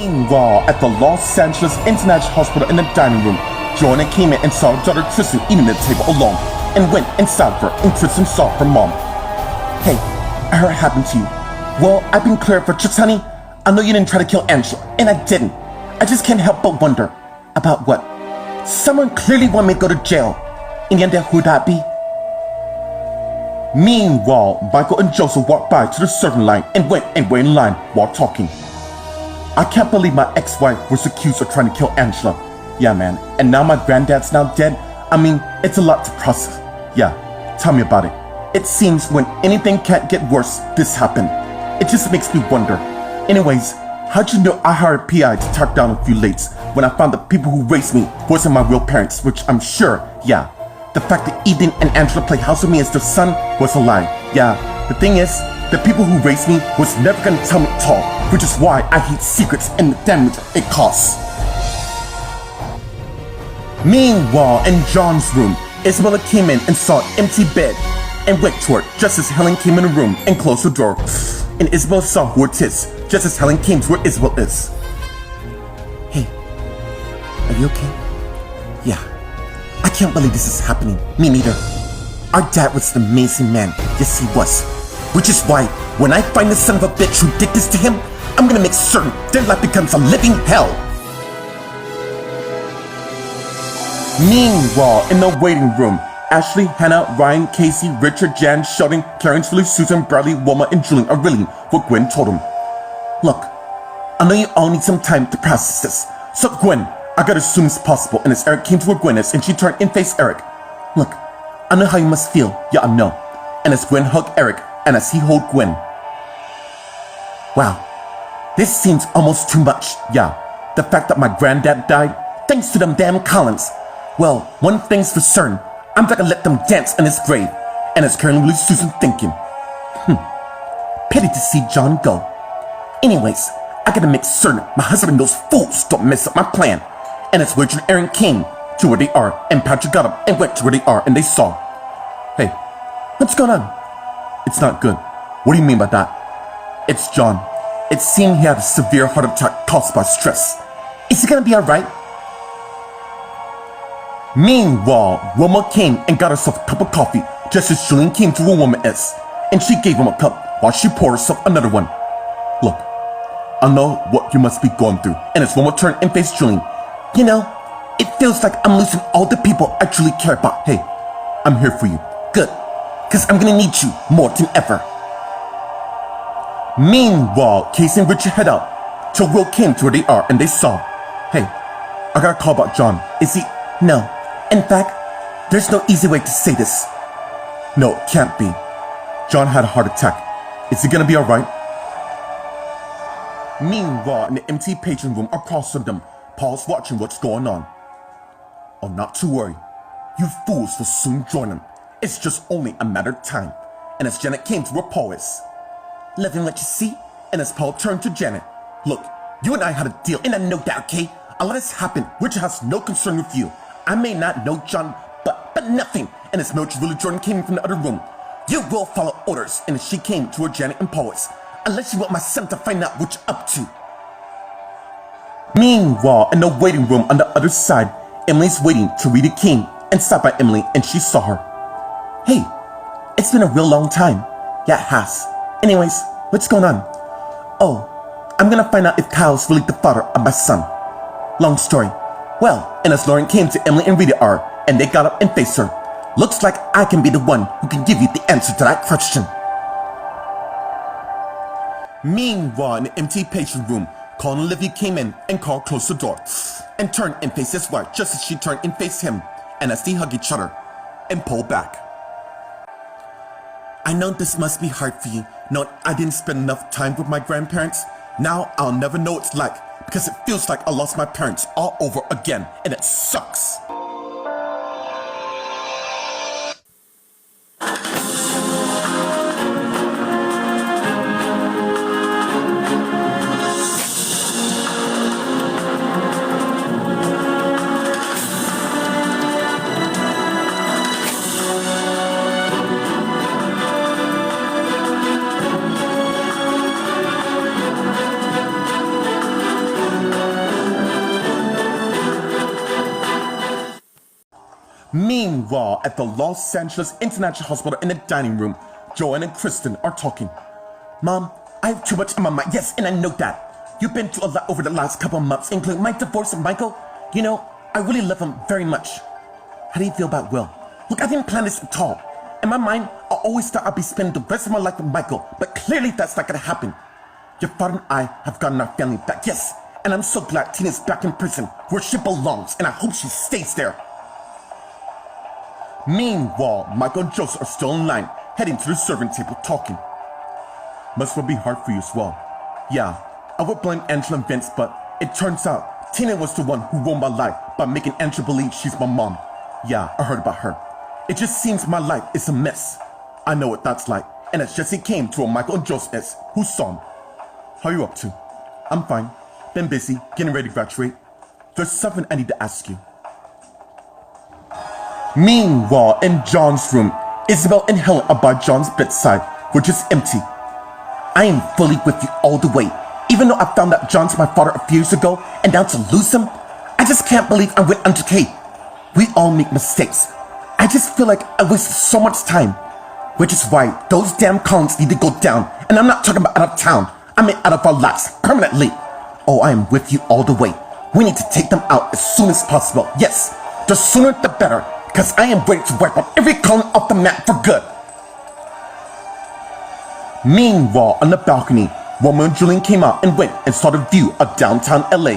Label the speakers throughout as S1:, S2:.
S1: Meanwhile, at the Los Angeles International Hospital in the dining room, Joanna came in and saw her daughter Tristan eating at the table alone and went inside of her, and Tristan saw her mom. Hey, I heard it happened to you. Well, I've been cleared for Tris, honey. I know you didn't try to kill Angela, and I didn't. I just can't help but wonder. About what? Someone clearly wanted me to go to jail. In the end, who would that be? Meanwhile, Michael and Joseph walked by to the serving line and went and waited in line while talking. I can't believe my ex-wife was accused of trying to kill Angela. Yeah, man. And now my granddad's now dead. I mean, it's a lot to process. Yeah, tell me about it. It seems when anything can't get worse, this happened. It just makes me wonder. Anyways, how'd you know I hired a PI to track down a few lates when I found the people who raised me wasn't my real parents, which I'm sure, yeah. The fact that Eden and Angela play house with me as their son was a lie. Yeah, the thing is, the people who raised me was never gonna tell me at all, which is why I hate secrets and the damage it causes. Meanwhile, in John's room, Isabella came in and saw an empty bed and went to her just as Helen came in the room and closed the door. And Isabel saw who it is, just as Helen came to where Isabel is. Hey, are you okay? Yeah. I can't believe this is happening. Me neither. Our dad was an amazing man. Yes, he was. Which is why, when I find the son of a bitch who did this to him, I'm gonna make certain their life becomes a living hell. Meanwhile, in the waiting room, Ashley, Hannah, Ryan, Casey, Richard, Jan, Sheldon, Clarence, Lily, Susan, Bradley, Wilma, and Julian are reeling what Gwen told them. Look, I know you all need some time to process this. So Gwen, I got as soon as possible, and as Eric came to where Gwen is, and she turned and faced Eric. Look, I know how you must feel. Yeah, I know. And as Gwen hugged Eric, and as he held Gwen. Wow, this seems almost too much. Yeah, the fact that my granddad died, thanks to them damn Collins. Well, one thing's for certain, I'm not gonna let them dance in his grave. And as currently Susan thinking, pity to see John go. Anyways, I gotta make certain my husband and those fools don't mess up my plan. And as Richard and Aaron came to where they are, and Patrick got up and went to where they are, and they saw. Hey, what's going on? It's not good. What do you mean by that? It's John. It seemed he had a severe heart attack caused by stress. Is he gonna be alright? Meanwhile, Wilma came and got herself a cup of coffee just as Julian came to where Wilma is, and she gave him a cup while she poured herself another one. Look, I know what you must be going through, and as Wilma turned and faced Julian, you know, it feels like I'm losing all the people I truly care about. Hey, I'm here for you. Good, because I'm gonna need you more than ever. Meanwhile, Casey and Richard head out till Will came to where they are, and they saw. Hey, I got a call about John. Is he? No. In fact, there's no easy way to say this. No, it can't be. John had a heart attack. Is he gonna be alright? Meanwhile, in the empty patient room across from them, Paul's watching what's going on. Oh, not to worry. You fools will soon join him. It's just only a matter of time. And as Janet came to where Paul is. Loving what you see? And as Paul turned to Janet. Look, you and I had a deal, and I know that, okay? A lot has happened, which has no concern with you. I may not know John, but nothing. And as Mildred Willie Jordan came in from the other room, you will follow orders. And as she came to where Janet and Paul is. Unless you want my son to find out what you're up to. Meanwhile, in the waiting room on the other side, Emily's waiting till Rita came and stopped by Emily, and she saw her. Hey, it's been a real long time. Yeah, it has. Anyways, what's going on? Oh, I'm gonna find out if Kyle's really the father of my son. Long story. Well, and as Lauren came to Emily and Rita are, and they got up and faced her. Looks like I can be the one who can give you the answer to that question. Meanwhile, in the empty patient room, Colin and Olivia came in and Carl closed the door and turned and faced his wife just as she turned and faced him, and as they hugged each other and pulled back. I know this must be hard for you, knowing I didn't spend enough time with my grandparents. Now I'll never know what it's like, because it feels like I lost my parents all over again, and it sucks. Meanwhile, at the Los Angeles International Hospital in the dining room, Joanne and Kristen are talking. Mom, I have too much on my mind. Yes, and I know that. You've been through a lot over the last couple of months, including my divorce with Michael. You know, I really love him very much. How do you feel about Will? Look, I didn't plan this at all. In my mind, I always thought I'd be spending the rest of my life with Michael, but clearly that's not gonna happen. Your father and I have gotten our family back, yes, and I'm so glad Tina's back in prison, where she belongs, and I hope she stays there. Meanwhile, Michael and Joseph are still in line, heading to the serving table talking. Must well be hard for you as well. Yeah, I would blame Angela and Vince, but it turns out Tina was the one who ruined my life by making Angela believe she's my mom. Yeah, I heard about her. It just seems my life is a mess. I know what that's like, and it's just it came to where Michael and Joseph is, who saw him. How are you up to? I'm fine. Been busy, getting ready to graduate. There's something I need to ask you. Meanwhile, in John's room, Isabel and Helen are by John's bedside, which is empty. I am fully with you all the way. Even though I found out John's my father a few years ago, and now to lose him, I just can't believe I went under Kate. We all make mistakes. I just feel like I wasted so much time. Which is why those damn Collins need to go down. And I'm not talking about out of town. I mean out of our lives, permanently. Oh, I am with you all the way. We need to take them out as soon as possible. Yes, the sooner the better. Because I am ready to wipe out every Collin off the map for good. Meanwhile, on the balcony, Romeo and Julian came out and went and saw the view of downtown LA.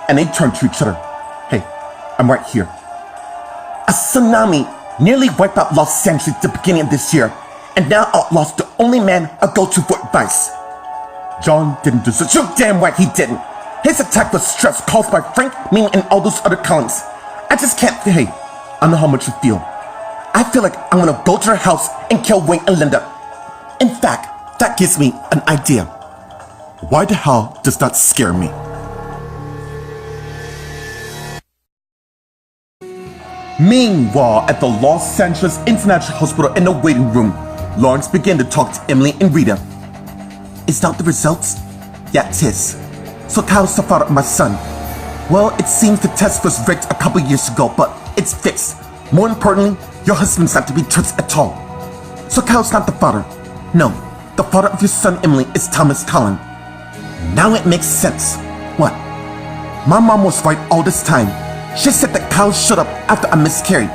S1: And they turned to each other. Hey, I'm right here. A tsunami nearly wiped out Los Angeles at the beginning of this year, and now Outlaw's the only man I go to for advice. John didn't deserve. You're damn right he didn't. His attack was stress caused by Frank, me, and all those other Collins. I just can't. Hey, I know how much you feel. I feel like I'm gonna go to her house and kill Wayne and Linda. In fact, that gives me an idea. Why the hell does that scare me? Meanwhile, at the Los Angeles International Hospital in the waiting room, Lawrence began to talk to Emily and Rita. Is that the results? Yeah, it is. So Kyle's the father of my son. Well, it seems the test was rigged a couple years ago, but it's fixed. More importantly, your husband's not to be touched at all. So Kyle's not the father. No, the father of your son Emily is Thomas Collin. Now it makes sense. What? My mom was right all this time. She said that Kyle showed up after I miscarried.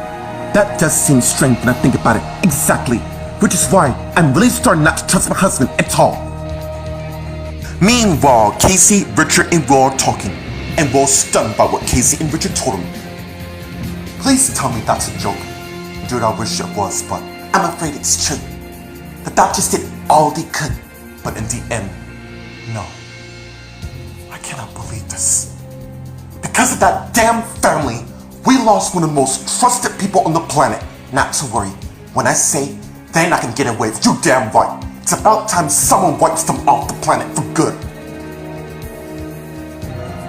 S1: That does seem strange when I think about it. Exactly. Which is why I'm really starting not to trust my husband at all. Meanwhile, Casey, Richard, and Will are talking, and Will's stunned by what Casey and Richard told him. Please tell me that's a joke. Dude, I wish it was, but I'm afraid it's true. The doctors did all they could, but in the end, no. I cannot believe this. Because of that damn family, we lost one of the most trusted people on the planet. Not to worry, when I say they're not gonna get away with you damn right. It's about time someone wipes them off the planet for good.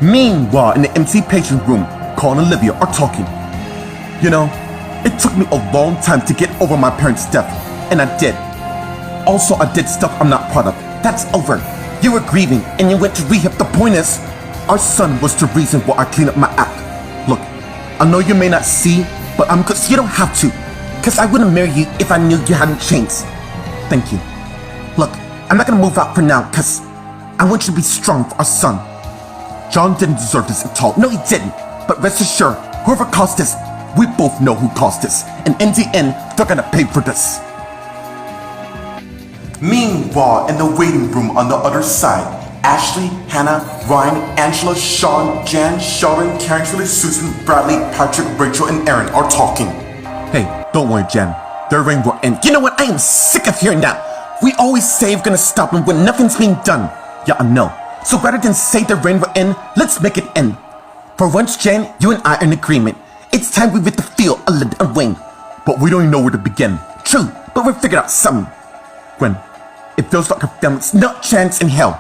S1: Meanwhile, in the empty patient room, Carl and Olivia are talking. You know, it took me a long time to get over my parents' death, and I did. Also, I did stuff I'm not proud of. That's over. You were grieving, and you went to rehab. The point is, our son was the reason why I cleaned up my act. Look, I know you may not see, but cause you don't have to. Cause I wouldn't marry you if I knew you hadn't changed. Thank you. Look, I'm not gonna move out for now, cause I want you to be strong for our son. John didn't deserve this at all. No, he didn't. But rest assured, whoever caused this, we both know who caused this. And in the end, they're gonna pay for this. Meanwhile, in the waiting room on the other side, Ashley, Hannah, Ryan, Angela, Sean, Jan, Sheldon, Karen, Susan, Bradley, Patrick, Rachel, and Aaron are talking. Hey, don't worry, Jen. Their reign will end. You know what? I am sick of hearing that. We always say we're gonna stop them when nothing's being done. Yeah, I know. So rather than say their reign will end, let's make it end. For once, Jen, you and I are in agreement. It's time we rid the field of Linda and Wayne. But we don't even know where to begin. True, but we'll figure out something. Gwen, it feels like our family's no chance in hell.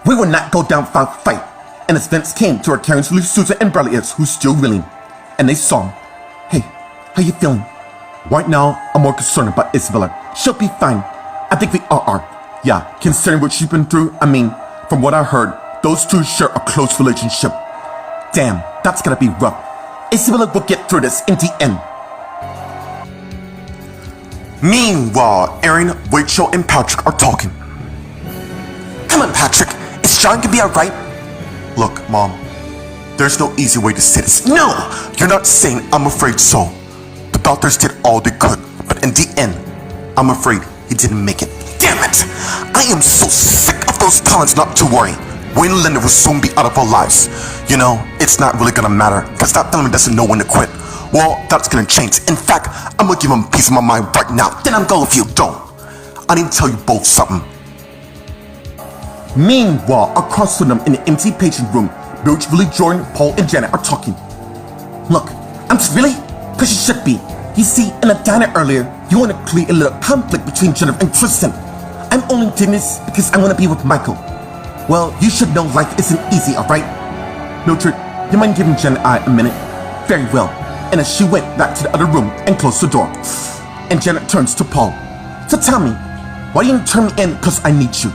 S1: We will not go down without a fight. And as Vince came to our Karen, Susan, and Bradley is, who's still reeling. And they saw him. Hey, how you feeling? Right now, I'm more concerned about Isabella. She'll be fine. I think we all are. Yeah, considering what she's been through, I mean, from what I heard, those two share a close relationship. Damn, that's gonna be rough. Isabella will get through this in the end. Meanwhile, Erin, Rachel, and Patrick are talking. Come on, Patrick. Is John gonna be alright? Look, Mom. There's no easy way to say this. No! You're not saying I'm afraid so. The doctors did all they could, but in the end, I'm afraid he didn't make it. Damn it! I am so sick of those Collins not to worry. Wayne and Linda will soon be out of our lives. You know, it's not really gonna matter, because that family doesn't know when to quit. Well, that's gonna change. In fact, I'm gonna give him a piece of my mind right now. Then I'm going with you. Don't. I need to tell you both something. Meanwhile, across from them in the empty patient room, Birch, Willie, Jordan, Paul, and Janet are talking. Look, I'm just really? Because you should be. You see, in a diner earlier, you want to create a little conflict between Jennifer and Tristan. I'm only doing this because I want to be with Michael. Well, you should know life isn't easy, alright? Mildred, you mind giving Jen and I a minute? Very well. And as she went back to the other room and closed the door. And Janet turns to Paul. So tell me, why didn't you turn me in because I need you?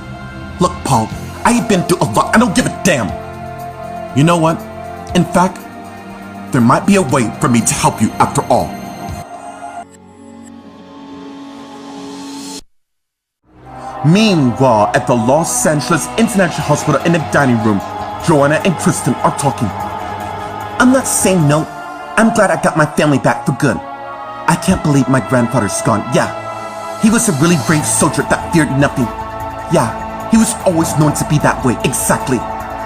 S1: Look, Paul, I have been through a lot. I don't give a damn. You know what? In fact, there might be a way for me to help you after all. Meanwhile, at the Los Angeles International Hospital in the dining room, Joanna and Kristen are talking. I'm not saying no. I'm glad I got my family back for good. I can't believe my grandfather's gone. Yeah, he was a really brave soldier that feared nothing. Yeah, he was always known to be that way, exactly.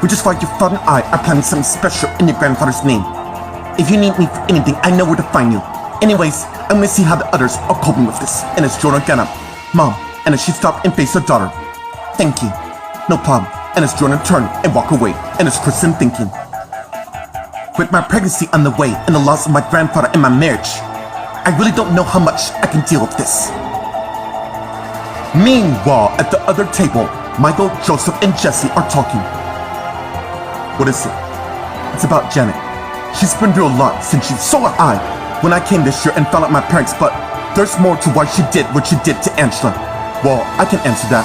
S1: Which is why your father and I are planning something special in your grandfather's name. If you need me for anything, I know where to find you. Anyways, I'm gonna see how the others are coping with this. And as Jordan got up, Mom, and as she stopped and faced her daughter, thank you. No problem. And as Jordan turned and walked away, and as Kristen thinking, with my pregnancy on the way and the loss of my grandfather and my marriage, I really don't know how much I can deal with this. Meanwhile, at the other table, Michael, Joseph, and Jesse are talking. What is it? It's about Janet. She's been through a lot since she saw her eye when I came this year and found out my parents, but there's more to why she did what she did to Angela. Well, I can answer that.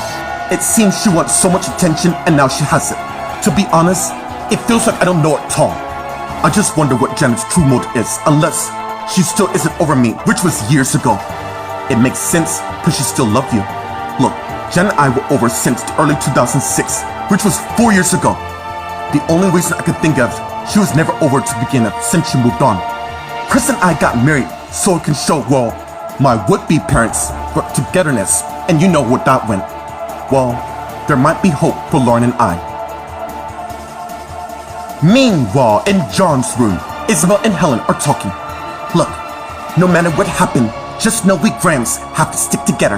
S1: It seems she wants so much attention and now she has it. To be honest, it feels like I don't know it at all. I just wonder what Janet's true motive is, unless she still isn't over me, which was years ago. It makes sense because she still loves you. Look, Janet and I were over since the early 2006, which was 4 years ago. The only reason I could think of, she was never over to begin with since she moved on. Chris and I got married so it can show, well, my would-be parents' togetherness, and you know where that went. Well, there might be hope for Lauren and I. Meanwhile, in John's room, Isabel and Helen are talking. Look, no matter what happened, just know we Grams have to stick together.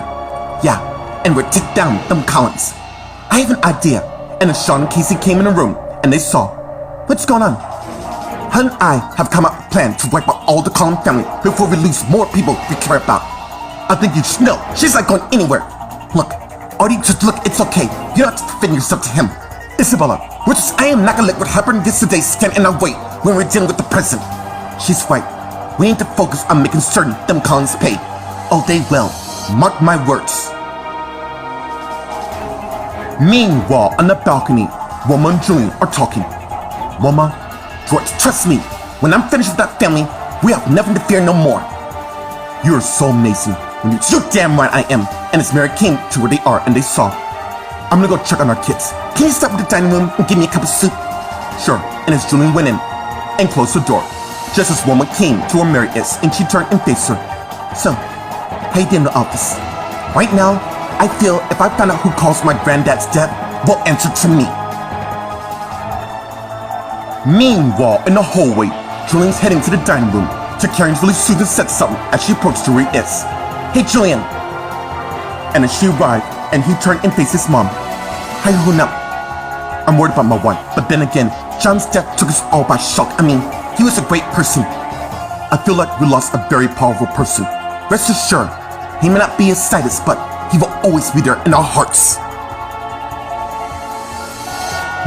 S1: Yeah, and we'll take down them Collins. I have an idea. And as Sean and Casey came in the room, and they saw, what's going on? Helen and I have come up with a plan to wipe out all the Collins family before we lose more people we care about. I think you should know, she's not going anywhere. Look, Artie, just look, it's okay. You don't have to defend yourself to him. Isabella, I am not gonna let what happened yesterday stand in our way when we're dealing with the present. She's right. We need to focus on making certain them Collins pay. Oh, they will. Mark my words. Meanwhile, on the balcony, Wilma and Julian are talking. Wilma, George, trust me. When I'm finished with that family, we have nothing to fear no more. You're so amazing. You're damn right I am. And as Mary came to where they are and they saw, I'm gonna go check on our kids. Can you stop at the dining room and give me a cup of soup? Sure. And as Julian went in and closed the door, just as Wilma came to where Mary is and she turned and faced her. So, how you doing in the office? Right now, I feel if I find out who caused my granddad's death, will answer to me. Meanwhile, in the hallway, Julian's heading to the dining room to Karen's really soothe and said something as she approached to where he is. Hey, Julian. And as she arrived, and he turned and faced his mom. How you holding up? I'm worried about my wife, but then again, John's death took us all by shock. I mean, he was a great person. I feel like we lost a very powerful person. Rest assured, he may not be his slightest, but he will always be there in our hearts.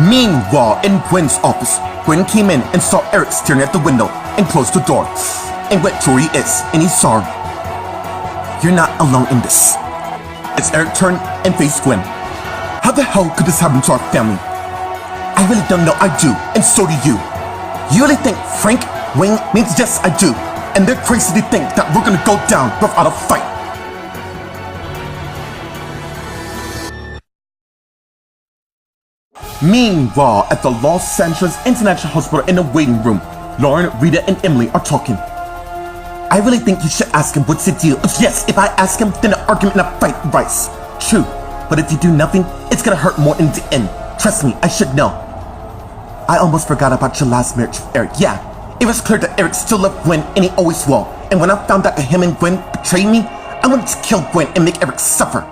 S1: Meanwhile, in Gwen's office, Gwen came in and saw Eric staring at the window and closed the door. And went to where he is, and he saw her. You're not alone in this. As Eric turned and faced Gwen. How the hell could this happen to our family? I really don't know. I do, and so do you. You really think Frank, Wayne means yes, I do. And they're crazy to think that we're gonna go down without a fight. Meanwhile, at the Los Angeles International Hospital in the waiting room, Lauren, Rita, and Emily are talking. I really think you should ask him what's the deal. Yes, if I ask him, then the argument and a fight rise. True, but if you do nothing, it's gonna hurt more in the end. Trust me, I should know. I almost forgot about your last marriage with Eric. Yeah, it was clear that Eric still loved Gwen and he always will. And when I found out that him and Gwen betrayed me, I wanted to kill Gwen and make Eric suffer.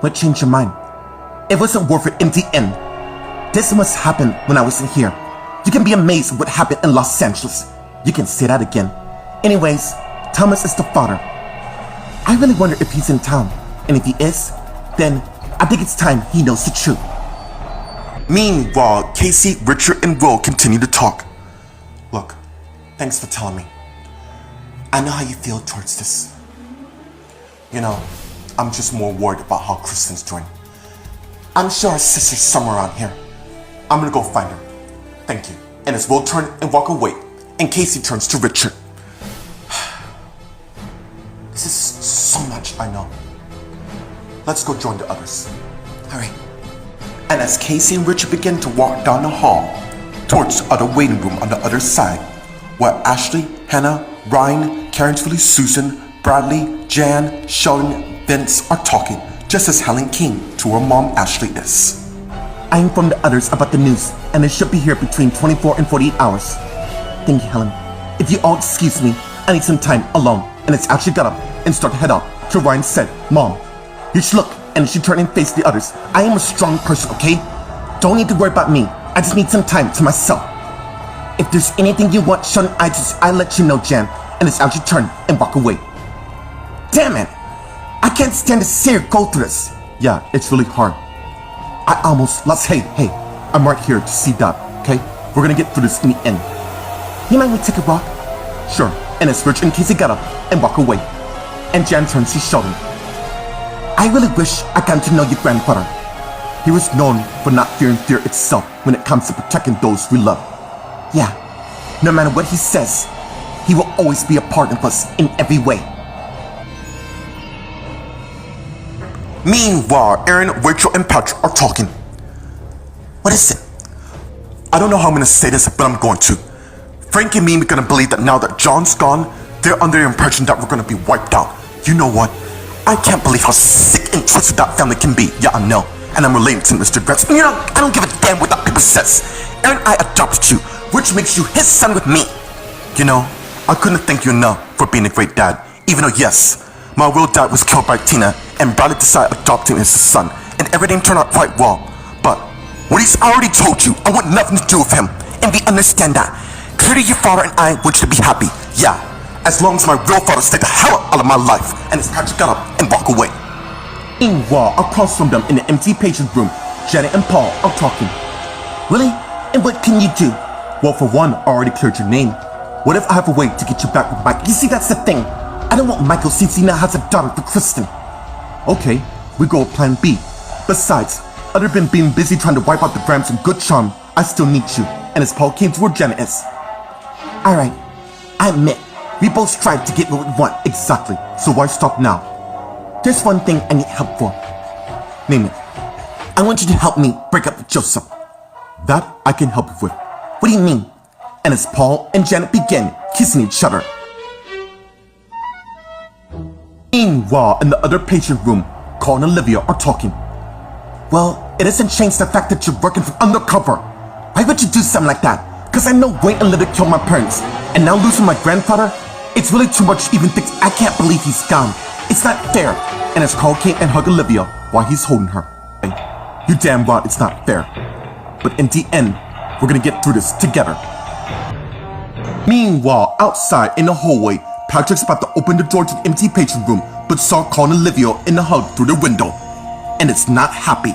S1: What changed your mind? It wasn't worth it in the end. This must happen when I wasn't here. You can be amazed at what happened in Los Angeles. You can say that again. Anyways, Thomas is the father. I really wonder if he's in town. And if he is, then I think it's time he knows the truth. Meanwhile, Casey, Richard, and Will continue to talk. Look, thanks for telling me. I know how you feel towards this. You know, I'm just more worried about how Kristen's doing. I'm sure her sister's somewhere around here. I'm gonna go find her. Thank you. And as Will turns and walk away, and Casey turns to Richard. This is so much, I know. Let's go join the others. Hurry. And as Casey and Richard begin to walk down the hall towards the other waiting room on the other side, where Ashley, Hannah, Ryan, Carrington, Susan, Bradley, Jan, Sheldon, Vince are talking, just as Helen came to her mom Ashley is. I informed the others about the news, and it should be here between 24 and 48 hours. Thank you, Helen. If you all excuse me, I need some time alone. And it's Ashley got up and started to head out. So Ryan said, Mom, you should look, and she turned and faced the others. I am a strong person, okay? Don't need to worry about me. I just need some time to myself. If there's anything you want, Sheldon, I let you know, Jan. And it's Ashley turn and walk away. Damn it! I can't stand to see her go through this. Yeah, it's really hard. I almost lost. Hey, I'm right here to see that, okay? We're gonna get through this in the end. You mind we take a walk? Sure. And as Rich and Casey got up and walk away, and Jan turns to Sheldon. I really wish I got to know your grandfather. He was known for not fearing fear itself when it comes to protecting those we love. Yeah, no matter what he says, he will always be a part of us in every way. Meanwhile, Aaron, Rachel, and Patrick are talking. What is it? I don't know how I'm gonna say this, but I'm going to. Frank and me are gonna believe that now that John's gone, they're under the impression that we're gonna be wiped out. You know what? I can't believe how sick and twisted that family can be. Yeah, I know. And I'm related to Mr. Gretz. You know, I don't give a damn what that people says. Aaron, I adopted you, which makes you his son with me. You know, I couldn't thank you enough for being a great dad. Even though, yes, my real dad was killed by Tina, and Bradley decided to adopt him as his son, and everything turned out quite well. But what he's already told you, I want nothing to do with him, and we understand that. Clearly, your father and I want you to be happy. Yeah, as long as my real father stayed the hell out of my life, and as Patrick got up and walk away. Meanwhile, across from them in the empty patient room, Janet and Paul are talking. Really? And what can you do? Well, for one, I already cleared your name. What if I have a way to get you back with Mike? You see, that's the thing. I don't want Michael since he now has a daughter for Kristen. Okay, we go with plan B. Besides, other than being busy trying to wipe out the Grams and Good Charm, I still need you. And as Paul came to where Janet is. Alright, I admit, we both strive to get what we want exactly, so why stop now? There's one thing I need help for. Name it. I want you to help me break up with Joseph. That I can help you with. What do you mean? And as Paul and Janet begin kissing each other. Meanwhile, in the other patient room, Carl and Olivia are talking. Well, it doesn't change the fact that you're working from undercover. Why would you do something like that? Because I know Wayne and Olivia killed my parents, and now losing my grandfather, it's really too much to even think. I can't believe he's gone. It's not fair. And as Carl came and hugged Olivia while he's holding her. You damn right it's not fair. But in the end, we're gonna get through this together. Meanwhile, outside in the hallway, Patrick's about to open the door to the empty patient room, but saw Carl and Olivia in the hug through the window. And it's not happy.